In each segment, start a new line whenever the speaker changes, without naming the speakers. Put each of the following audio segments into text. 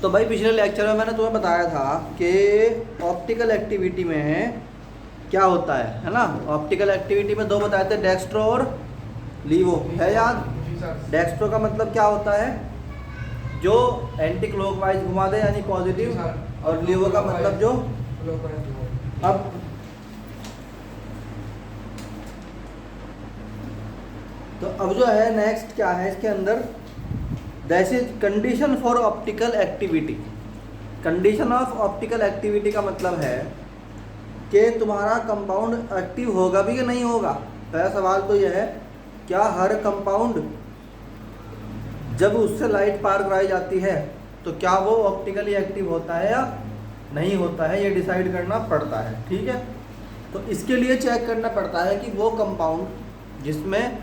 तो भाई पिछले लेक्चर में मैंने तुम्हें बताया था कि ऑप्टिकल एक्टिविटी में क्या होता है ना। ऑप्टिकल एक्टिविटी में दो बताए थे, डेक्स्ट्रो और लीवो, है याद? डेक्स्ट्रो का मतलब क्या होता है? जो एंटी क्लॉकवाइज घुमा दे यानी पॉजिटिव, और लीवो का मतलब जो अब जो है नेक्स्ट क्या है इसके अंदर, that is condition for optical activity. Condition of optical activity का मतलब है कि तुम्हारा कंपाउंड एक्टिव होगा भी कि नहीं होगा। पहला सवाल तो यह है, क्या हर कंपाउंड जब उससे लाइट पार कराई जाती है तो क्या वो ऑप्टिकली एक्टिव होता है या नहीं होता है, ये डिसाइड करना पड़ता है। ठीक है, तो इसके लिए चेक करना पड़ता है कि वो कंपाउंड जिसमें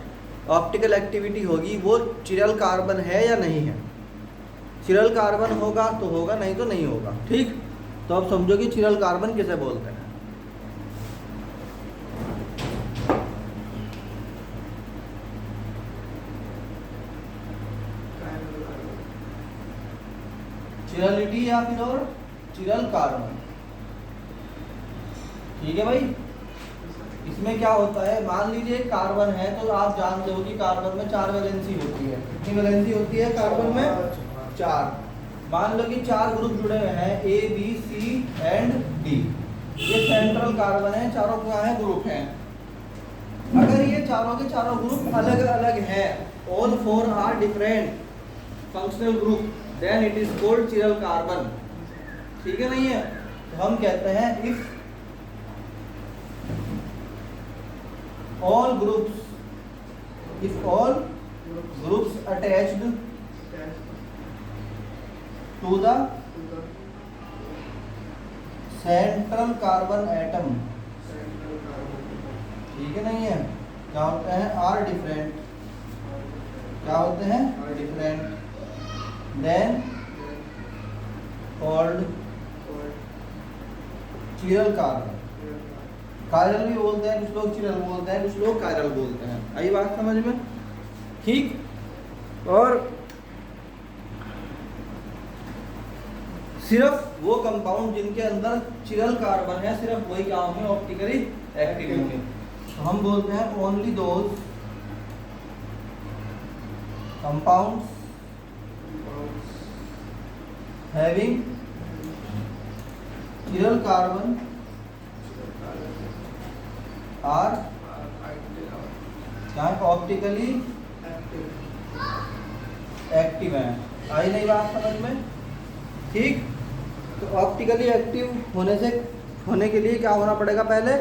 ऑप्टिकल एक्टिविटी होगी वो चिरल कार्बन है या नहीं है। चिरल कार्बन होगा तो होगा, नहीं तो नहीं होगा। ठीक, तो अब समझो कि चिरल कार्बन किसे बोलते हैं। चिरलिटी या फिर और चिरल कार्बन। ठीक है भाई, इसमें क्या होता है, मान लीजिए कार्बन है तो आप जानते हो कि कार्बन में 4 वैलेंसी होती है। कितनी वैलेंसी होती है कार्बन में? 4। मान लो कि 4 ग्रुप जुड़े हुए हैं, A B C and D. ये सेंट्रल कार्बन है, चारों क्या है? ग्रुप हैं। अगर ये चारों के चारों ग्रुप अलग अलग हैं, all 4 are different functional group, then it is called chiral carbon. ठीक है नहीं है? तो हम कहते हैं if all groups attached to the central carbon atom, ठीक है नहीं है, क्या होते हैं? Are different. क्या होते हैं? Are different, then called chiral carbon. Chiral भी बोलते हैं कुछ लोग, चिरल बोलते हैं कुछ लोग, कायरल बोलते हैं। आई बात समझ में? ठीक, और सिर्फ वो कंपाउंड जिनके अंदर चिरल कार्बन है सिर्फ वही क्या होंगे? ऑप्टिकली एक्टिव होंगे। तो हम बोलते हैं only those compounds having chiral carbon are optically active है। आई नहीं बात समझ में? ठीक, तो ऑप्टिकली एक्टिव होने के लिए क्या होना पड़ेगा? पहले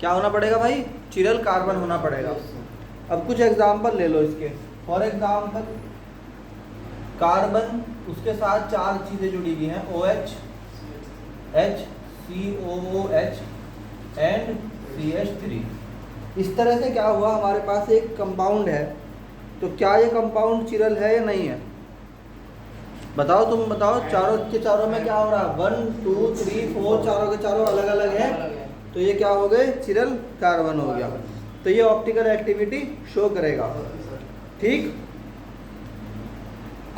क्या होना पड़ेगा भाई? चिरल कार्बन होना पड़ेगा। अब कुछ एग्जांपल ले लो इसके। फॉर एग्जांपल कार्बन, उसके साथ 4 चीज़ें जुड़ी हुई हैं, OH, H, COOH and CH3। इस तरह से क्या हुआ, हमारे पास एक कंपाउंड है। तो क्या ये कंपाउंड चिरल है या नहीं है? बताओ, तुम बताओ। चारों के चारों में क्या हो रहा है? 1 2 3 4 चारों के चारों अलग अलग है, तो ये क्या हो गए? चिरल कार्बन हो गया। तो ये ऑप्टिकल एक्टिविटी शो करेगा। ठीक,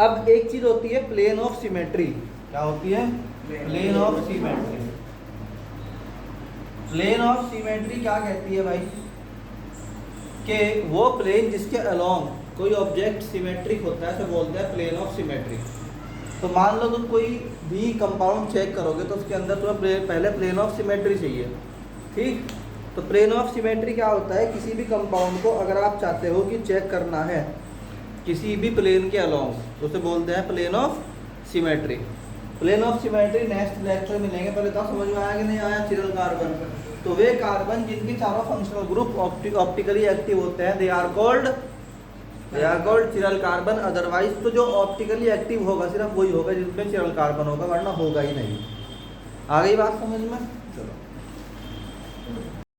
अब एक चीज होती है प्लेन ऑफ सिमेट्री। क्या होती है? Plane of symmetry. Plane of symmetry क्या कहती है भाई? कि वो प्लेन जिसके अलोंग कोई ऑब्जेक्ट सिमेट्रिक होता है, उसे बोलते हैं प्लेन ऑफ सिमेट्री। तो मान लो तुम कोई भी कंपाउंड चेक करोगे तो उसके अंदर तुम्हें पहले प्लेन ऑफ सिमेट्री चाहिए। ठीक, तो प्लेन ऑफ सिमेट्री क्या होता है? किसी भी कंपाउंड को अगर आप चाहते हो कि चेक करना है किसी भी प्लेन के अलोंग, तो उसे बोलते हैं plane of symmetry. Plane of symmetry next lecture में मिलेंगे। पहले तो समझ में आया कि नहीं आया? चिरल कार्बन, तो वे कार्बन जिनके चारों फंक्शनल ग्रुप ऑप्टिकली एक्टिव होते हैं, they are called chiral carbon. Otherwise तो जो ऑप्टिकली एक्टिव होगा सिर्फ वही होगा जिसमें चिरल कार्बन होगा, वरना होगा ही नहीं। आ गई बात समझ में? चलो।